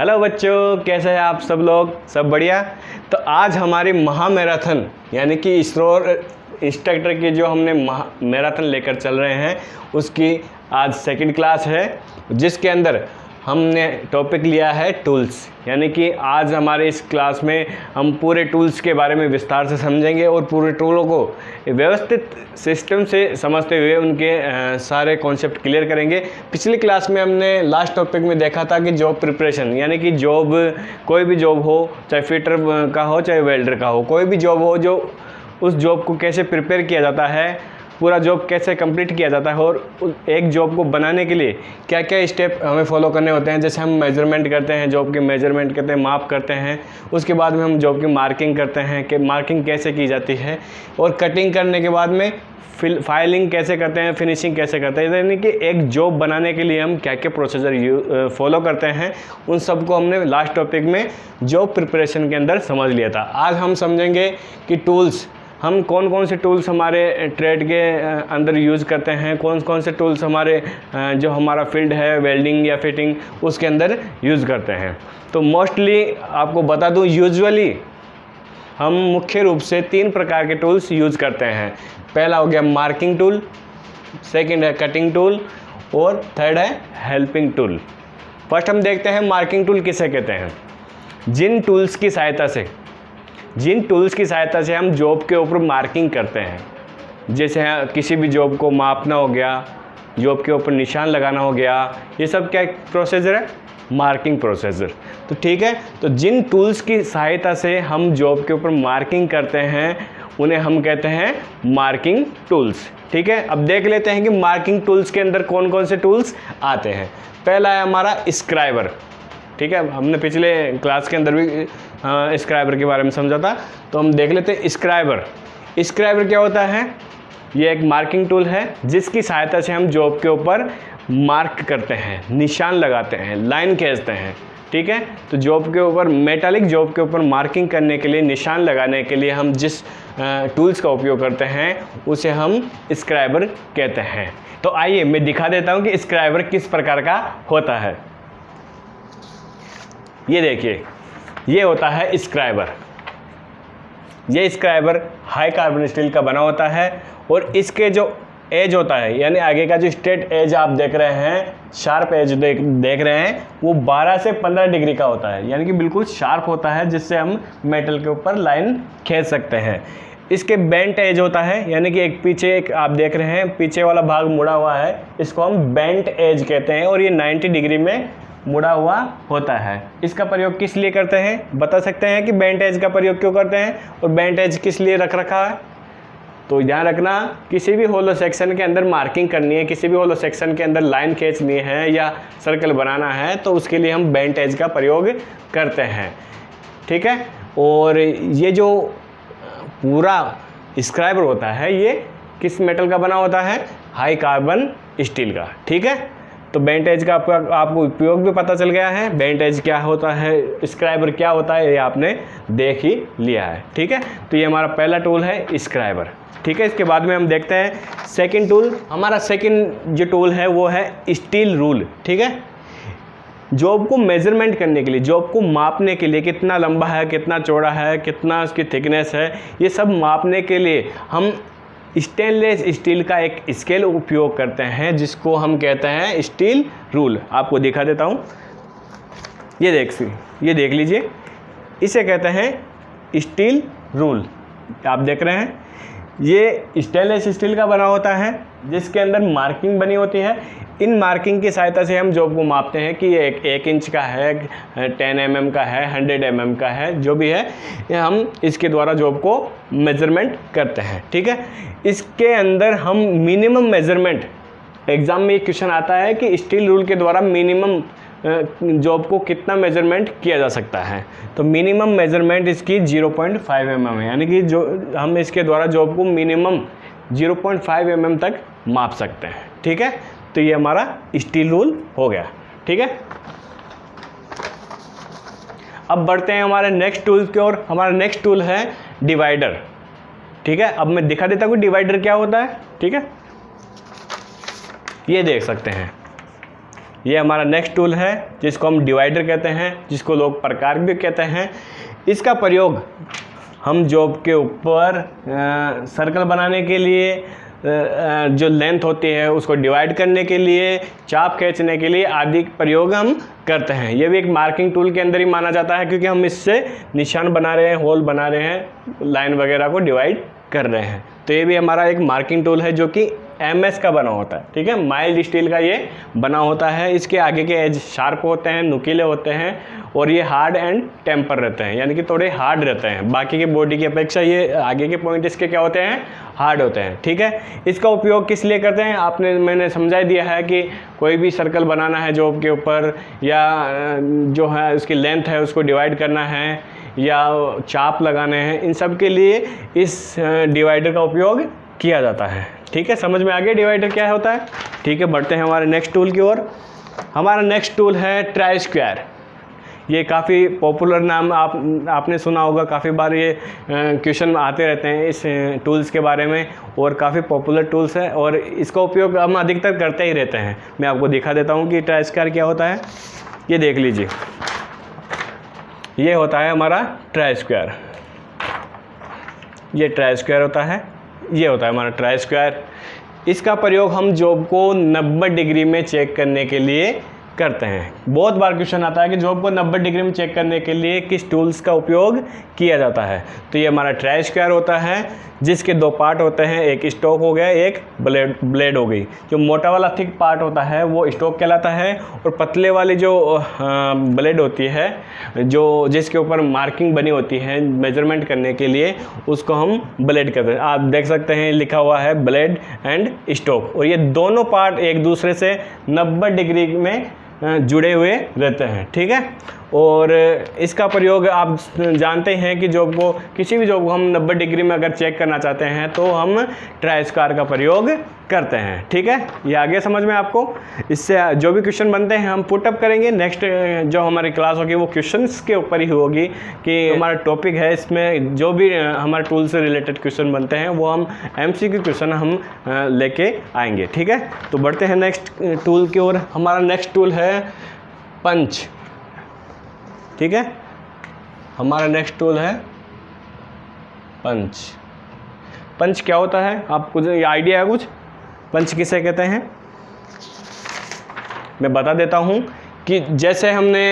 Hello बच्चों, कैसे हैं आप सब लोग? सब बढ़िया। तो आज हमारी महामैराथन यानी कि इसरो इंस्ट्रक्टर की जो हमने मैराथन लेकर चल रहे हैं उसकी आज सेकंड क्लास है, जिसके अंदर हमने टॉपिक लिया है टूल्स। यानी कि आज हमारे इस क्लास में हम पूरे टूल्स के बारे में विस्तार से समझेंगे और पूरे टूलों को व्यवस्थित सिस्टम से समझते हुए उनके सारे कॉन्सेप्ट क्लियर करेंगे। पिछली क्लास में हमने लास्ट टॉपिक में देखा था कि जॉब प्रिपरेशन, यानी कि जॉब, कोई भी जॉब हो, चाहे फिटर का हो चाहे वेल्डर का हो, कोई भी जॉब हो, जो उस जॉब को कैसे प्रिपेयर किया जाता है, पूरा जॉब कैसे कंप्लीट किया जाता है और एक जॉब को बनाने के लिए क्या क्या स्टेप हमें फॉलो करने होते हैं। जैसे हम मेजरमेंट करते हैं, जॉब के मेजरमेंट करते हैं, माप करते हैं, उसके बाद में हम जॉब की मार्किंग करते हैं कि मार्किंग कैसे की जाती है, और कटिंग करने के बाद में फाइलिंग कैसे करते हैं, फिनिशिंग कैसे करते हैं। यानी कि एक जॉब बनाने के लिए हम क्या क्या प्रोसीजर फॉलो करते हैं, उन सब को हमने लास्ट टॉपिक में जॉब प्रिपरेशन के अंदर समझ लिया था। आज हम समझेंगे कि टूल्स, हम कौन कौन से टूल्स हमारे ट्रेड के अंदर यूज़ करते हैं, कौन कौन से टूल्स हमारे जो हमारा फील्ड है वेल्डिंग या फिटिंग उसके अंदर यूज़ करते हैं। तो मोस्टली आपको बता दूं, यूजुअली हम मुख्य रूप से 3 प्रकार के टूल्स यूज़ करते हैं। पहला हो गया मार्किंग टूल, सेकंड है कटिंग टूल और थर्ड है हेल्पिंग टूल। फर्स्ट हम देखते हैं मार्किंग टूल किसे कहते हैं। जिन टूल्स की सहायता से हम जॉब के ऊपर मार्किंग करते हैं, जैसे किसी भी जॉब को मापना हो गया, जॉब के ऊपर निशान लगाना हो गया, ये सब क्या प्रोसीजर है? Marking procedure. तो ठीक है, तो जिन टूल्स की सहायता से हम जॉब के ऊपर मार्किंग करते हैं उन्हें हम कहते हैं मार्किंग टूल्स। ठीक है, अब देख लेते हैं कि मार्किंग टूल्स के अंदर कौन कौन से टूल्स आते हैं। पहला है हमारा स्क्राइबर। ठीक है, हमने पिछले क्लास के अंदर भी स्क्राइबर के बारे में समझा था, तो हम देख लेते हैं स्क्राइबर। स्क्राइबर क्या होता है? ये एक मार्किंग टूल है जिसकी सहायता से हम जॉब के ऊपर मार्क करते हैं, निशान लगाते हैं, लाइन खींचते हैं। ठीक है, तो जॉब के ऊपर, मेटालिक जॉब के ऊपर मार्किंग करने के लिए, निशान लगाने के लिए हम जिस टूल्स का उपयोग करते हैं उसे हम स्क्राइबर कहते हैं। तो आइए मैं दिखा देता हूँ कि स्क्राइबर किस प्रकार का होता है। ये देखिए, ये होता है स्क्राइबर। ये स्क्राइबर हाई कार्बन स्टील का बना होता है और इसके जो एज होता है, यानी आगे का जो स्ट्रेट एज आप देख रहे हैं, शार्प एज देख रहे हैं, वो 12 से 15 डिग्री का होता है, यानी कि बिल्कुल शार्प होता है, जिससे हम मेटल के ऊपर लाइन खींच सकते हैं। इसके बेंट एज होता है, यानी कि एक पीछे एक आप देख रहे हैं पीछे वाला भाग मुड़ा हुआ है, इसको हम बेंट एज कहते हैं और ये 90 डिग्री में मुड़ा हुआ होता है। इसका प्रयोग किस लिए करते हैं? बता सकते हैं कि बेंट एज का प्रयोग क्यों करते हैं और बेंट एज किस लिए रख रखा है? तो ध्यान रखना, किसी भी होलो सेक्शन के अंदर मार्किंग करनी है, किसी भी होलो सेक्शन के अंदर लाइन खींचनी है या सर्कल बनाना है, तो उसके लिए हम बेंट एज का प्रयोग करते हैं। ठीक है, और ये जो पूरा स्क्राइबर होता है ये किस मेटल का बना होता है? हाई कार्बन स्टील का। ठीक है, तो बेंट एज का आपको उपयोग भी पता चल गया है, बेंट एज क्या होता है, स्क्राइबर क्या होता है, ये आपने देख ही लिया है। ठीक है, तो ये हमारा पहला टूल है स्क्राइबर। ठीक है, इसके बाद में हम देखते हैं सेकंड टूल। हमारा सेकंड जो टूल है वो है स्टील रूल। ठीक है, जॉब को मेजरमेंट करने के लिए, जॉब को मापने के लिए, कितना लंबा है, कितना चौड़ा है, कितना उसकी थिकनेस है, ये सब मापने के लिए हम स्टेनलेस स्टील का एक स्केल उपयोग करते हैं जिसको हम कहते हैं स्टील रूल। आपको दिखा देता हूँ, ये देख लीजिए, इसे कहते हैं स्टील रूल। आप देख रहे हैं ये स्टेनलेस स्टील का बना होता है जिसके अंदर मार्किंग बनी होती है। इन मार्किंग की सहायता से हम जॉब को मापते हैं कि ये 1 इंच का है, 10 mm का है, 100 mm का है, जो भी है, ये हम इसके द्वारा जॉब को मेजरमेंट करते हैं। ठीक है, इसके अंदर हम मिनिमम मेजरमेंट, एग्ज़ाम में एक क्वेश्चन आता है कि स्टील रूल के द्वारा मिनिमम जॉब को कितना मेजरमेंट किया जा सकता है, तो मिनिमम मेजरमेंट इसकी 0.5 mm है, यानी कि जो हम इसके द्वारा जॉब को मिनिमम 0.5 mm तक माप सकते हैं। ठीक है, तो ये हमारा स्टील रूल हो गया। ठीक है, अब बढ़ते हैं हमारे नेक्स्ट टूल की ओर। हमारा नेक्स्ट टूल है डिवाइडर। ठीक है, अब मैं दिखा देता हूँ कि डिवाइडर क्या होता है। ठीक है, ये देख सकते हैं, ये हमारा नेक्स्ट टूल है जिसको हम डिवाइडर कहते हैं, जिसको लोग प्रकार भी कहते हैं। इसका प्रयोग हम जॉब के ऊपर सर्कल बनाने के लिए, जो लेंथ होती है उसको डिवाइड करने के लिए, चाप खींचने के लिए आदि प्रयोग हम करते हैं। ये भी एक मार्किंग टूल के अंदर ही माना जाता है, क्योंकि हम इससे निशान बना रहे हैं, होल बना रहे हैं, लाइन वगैरह को डिवाइड कर रहे हैं। तो ये भी हमारा एक मार्किंग टूल है जो कि MS का बना होता है, ठीक है, माइल्ड स्टील का ये बना होता है। इसके आगे के एज शार्प होते हैं, नुकीले होते हैं, और ये हार्ड एंड टेम्पर रहते हैं, यानी कि थोड़े हार्ड रहते हैं। बाकी के बॉडी की अपेक्षा ये आगे के पॉइंट इसके क्या होते हैं, हार्ड होते हैं, ठीक है। इसका उपयोग किस लिए करते हैं मैंने समझा दिया है कि कोई भी सर्कल बनाना है जॉब के ऊपर, या जो है उसकी लेंथ है उसको डिवाइड करना है, या चाप लगाने हैं, इन सब के लिए इस डिवाइडर का उपयोग किया जाता है, ठीक है। समझ में आ गया डिवाइडर क्या होता है, ठीक है। बढ़ते हैं हमारे नेक्स्ट टूल की ओर। हमारा नेक्स्ट टूल है ट्राई स्क्वायर। ये काफ़ी पॉपुलर नाम आपने सुना होगा, काफ़ी बार ये क्वेश्चन आते रहते हैं इस टूल्स के बारे में, और काफ़ी पॉपुलर टूल्स है और इसका उपयोग हम अधिकतर करते ही रहते हैं। मैं आपको दिखा देता हूँ कि ट्राई स्क्वायर क्या होता है। ये देख लीजिए, ये होता है हमारा ट्राई स्क्वायर। ये ट्राई स्क्वायर होता है, ये होता है हमारा ट्राई स्क्वायर। इसका प्रयोग हम जॉब को 90 डिग्री में चेक करने के लिए करते हैं। बहुत बार क्वेश्चन आता है कि जॉब को 90 डिग्री में चेक करने के लिए किस टूल्स का उपयोग किया जाता है। तो ये हमारा ट्राई स्क्वायर होता है, जिसके दो पार्ट होते हैं, एक स्टॉक हो गया, एक ब्लेड हो गई। जो मोटा वाला थिक पार्ट होता है वो स्टॉक कहलाता है, और पतले वाली जो ब्लेड होती है, जो जिसके ऊपर मार्किंग बनी होती है मेजरमेंट करने के लिए, उसको हम ब्लेड कहते हैं। आप देख सकते हैं लिखा हुआ है ब्लेड एंड स्टॉक, और ये दोनों पार्ट एक दूसरे से 90 डिग्री में जुड़े हुए रहते हैं, ठीक है। और इसका प्रयोग आप जानते हैं कि जॉब को, किसी भी जॉब को हम 90 डिग्री में अगर चेक करना चाहते हैं तो हम ट्राई स्क्वायर का प्रयोग करते हैं, ठीक है। ये आ गया समझ में आपको। इससे जो भी क्वेश्चन बनते हैं हम पुटअप करेंगे। नेक्स्ट जो हमारी क्लास होगी वो क्वेश्चंस के ऊपर ही होगी, कि हमारा टॉपिक है, इसमें जो भी हमारे टूल से रिलेटेड क्वेश्चन बनते हैं वो हम MCQ क्वेश्चन हम लेके आएंगे, ठीक है। तो बढ़ते हैं नेक्स्ट टूल की ओर। हमारा नेक्स्ट टूल है पंच, ठीक है। हमारा नेक्स्ट टूल है पंच। पंच क्या होता है, आपको ये आइडिया है कुछ, पंच किसे कहते हैं? मैं बता देता हूँ कि जैसे हमने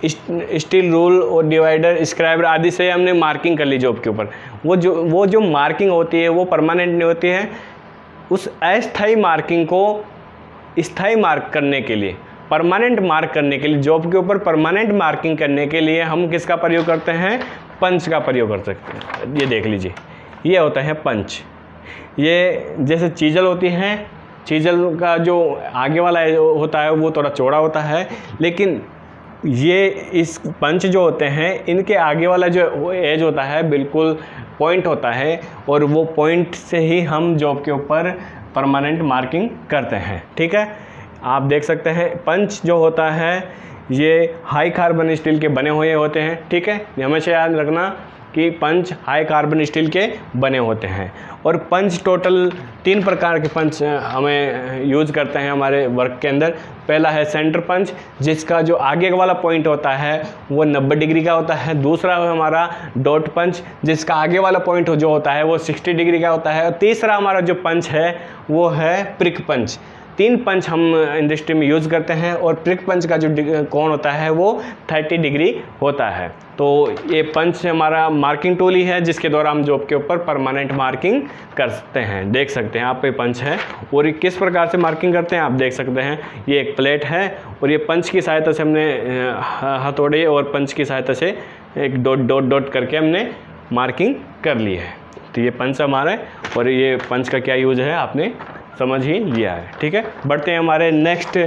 स्टील रूल और डिवाइडर, स्क्राइबर आदि से हमने मार्किंग कर ली जॉब के ऊपर, वो जो मार्किंग होती है वो परमानेंट नहीं होती है। उस अस्थायी मार्किंग को स्थायी मार्क करने के लिए, परमानेंट मार्क करने के लिए, जॉब के ऊपर परमानेंट मार्किंग करने के लिए हम किसका प्रयोग करते हैं? पंच का प्रयोग कर सकते हैं। ये देख लीजिए, ये होता है पंच। ये जैसे चीजल होती है, चीजल का जो आगे वाला होता है वो थोड़ा चौड़ा होता है, लेकिन ये इस पंच जो होते हैं इनके आगे वाला जो एज होता है बिल्कुल पॉइंट होता है, और वो पॉइंट से ही हम जॉब के ऊपर परमानेंट मार्किंग करते हैं, ठीक है। आप देख सकते हैं पंच जो होता है ये हाई कार्बन स्टील के बने हुए होते हैं, ठीक है। हमेशा याद रखना कि पंच हाई कार्बन स्टील के बने होते हैं। और पंच टोटल 3 प्रकार के पंच हमें यूज़ करते हैं हमारे वर्क के अंदर। पहला है सेंटर पंच, जिसका जो आगे वाला पॉइंट होता है वो 90 डिग्री का होता है। दूसरा है हमारा डॉट पंच, जिसका आगे वाला पॉइंट जो होता है वो 60 डिग्री का होता है। और तीसरा हमारा जो पंच है वो है प्रिक पंच। 3 पंच हम इंडस्ट्री में यूज़ करते हैं, और प्रिक पंच का जो कोण होता है वो 30 डिग्री होता है। तो ये पंच हमारा मार्किंग टूल ही है, जिसके द्वारा हम जॉब के ऊपर परमानेंट मार्किंग कर सकते हैं। देख सकते हैं आप, ये पंच है, और ये किस प्रकार से मार्किंग करते हैं आप देख सकते हैं। ये एक प्लेट है, और ये पंच की सहायता से हमने हथौड़े और पंच की सहायता से एक डॉट डॉट डॉट करके हमने मार्किंग कर ली है। तो ये पंच हमारा है, और ये पंच का क्या यूज है आपने समझ ही लिया है, ठीक है। बढ़ते हैं हमारे नेक्स्ट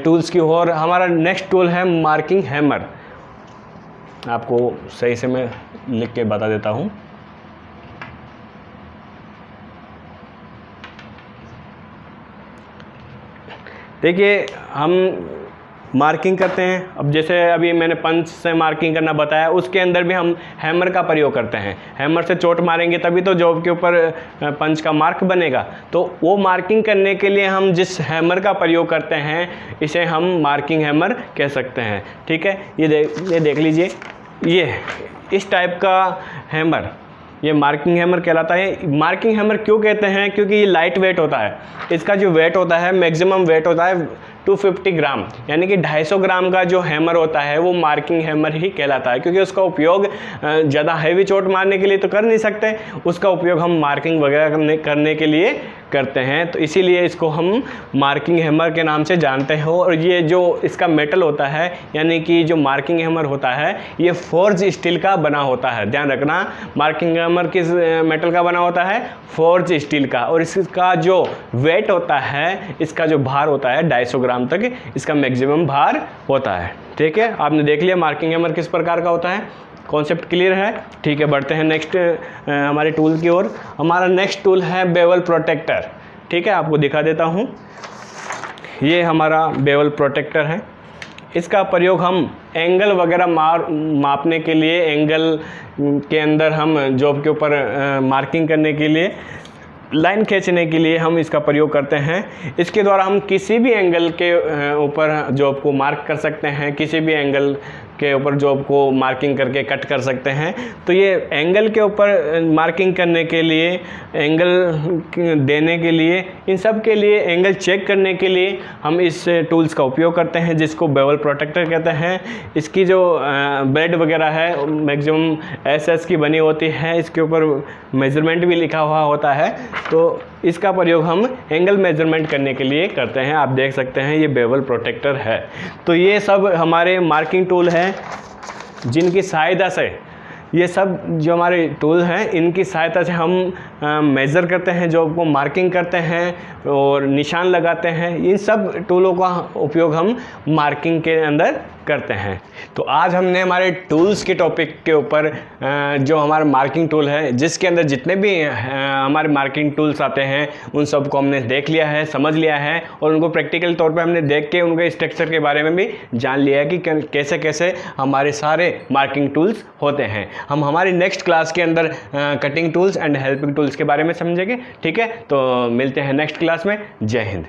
टूल्स की ओर। हमारा नेक्स्ट टूल है मार्किंग हैमर। आपको सही से मैं लिख के बता देता हूँ। देखिए, हम मार्किंग करते हैं। अब जैसे अभी मैंने पंच से मार्किंग करना बताया, उसके अंदर भी हम हैमर का प्रयोग करते हैं। हैमर से चोट मारेंगे तभी तो जॉब के ऊपर पंच का मार्क बनेगा। तो वो मार्किंग करने के लिए हम जिस हैमर का प्रयोग करते हैं इसे हम मार्किंग हैमर कह सकते हैं। ठीक है, ये देख लीजिए, ये इस टाइप का हैमर ये मार्किंग हैमर कहलाता है। मार्किंग हैमर क्यों कहते हैं? क्योंकि ये लाइट वेट होता है। इसका जो वेट होता है, मैक्सिमम वेट होता है 250 ग्राम, यानी कि 250 ग्राम का जो हैमर होता है वो मार्किंग हैमर ही कहलाता है। क्योंकि उसका उपयोग ज़्यादा हैवी चोट मारने के लिए तो कर नहीं सकते, उसका उपयोग हम मार्किंग वगैरह करने के लिए करते हैं, तो इसीलिए इसको हम मार्किंग हैमर के नाम से जानते हैं। और ये जो इसका मेटल होता है, यानी कि जो मार्किंग हैमर होता है ये फोर्ज स्टील का बना होता है। ध्यान रखना, मार्किंग हैमर किस मेटल का बना होता है? फोर्ज स्टील का। और इसका जो वेट होता है, इसका जो भार होता है 250 ग्राम तक इसका मैक्सिमम भार होता है। ठीक है, आपने देख लिया मार्किंग हैमर किस प्रकार का होता है। कॉन्सेप्ट क्लियर है? ठीक है, बढ़ते हैं नेक्स्ट हमारे टूल की ओर। हमारा नेक्स्ट टूल है बेवल प्रोटेक्टर। ठीक है, आपको दिखा देता हूँ, ये हमारा बेवल प्रोटेक्टर है। इसका प्रयोग हम एंगल वगैरह मापने के लिए, एंगल के अंदर हम जॉब के ऊपर मार्किंग करने के लिए, लाइन खींचने के लिए हम इसका प्रयोग करते हैं। इसके द्वारा हम किसी भी एंगल के ऊपर जॉब को मार्क कर सकते हैं, किसी भी एंगल के ऊपर जॉब को मार्किंग करके कट कर सकते हैं। तो ये एंगल के ऊपर मार्किंग करने के लिए, एंगल देने के लिए, इन सब के लिए, एंगल चेक करने के लिए हम इस टूल्स का उपयोग करते हैं, जिसको बेवल प्रोटेक्टर कहते हैं। इसकी जो ब्लेड वगैरह है मैक्सिमम SS की बनी होती है, इसके ऊपर मेजरमेंट भी लिखा हुआ होता है। तो इसका प्रयोग हम एंगल मेजरमेंट करने के लिए करते हैं। आप देख सकते हैं ये बेवल प्रोटेक्टर है। तो ये सब हमारे मार्किंग टूल हैं, जिनकी सहायता से, ये सब जो हमारे टूल हैं इनकी सहायता से हम मेज़र करते हैं, जॉब को मार्किंग करते हैं और निशान लगाते हैं। इन सब टूलों का उपयोग हम मार्किंग के अंदर करते हैं। तो आज हमने हमारे टूल्स के टॉपिक के ऊपर जो हमारा मार्किंग टूल है, जिसके अंदर जितने भी हमारे मार्किंग टूल्स आते हैं उन सब को हमने देख लिया है, समझ लिया है, और उनको प्रैक्टिकल तौर पे हमने देख के उनके स्ट्रक्चर के बारे में भी जान लिया है कि कैसे कैसे हमारे सारे मार्किंग टूल्स होते हैं। हम हमारी नेक्स्ट क्लास के अंदर cutting tools and helping tools के बारे में समझेंगे। ठीक है, तो मिलते हैं नेक्स्ट क्लास में। जय हिंद।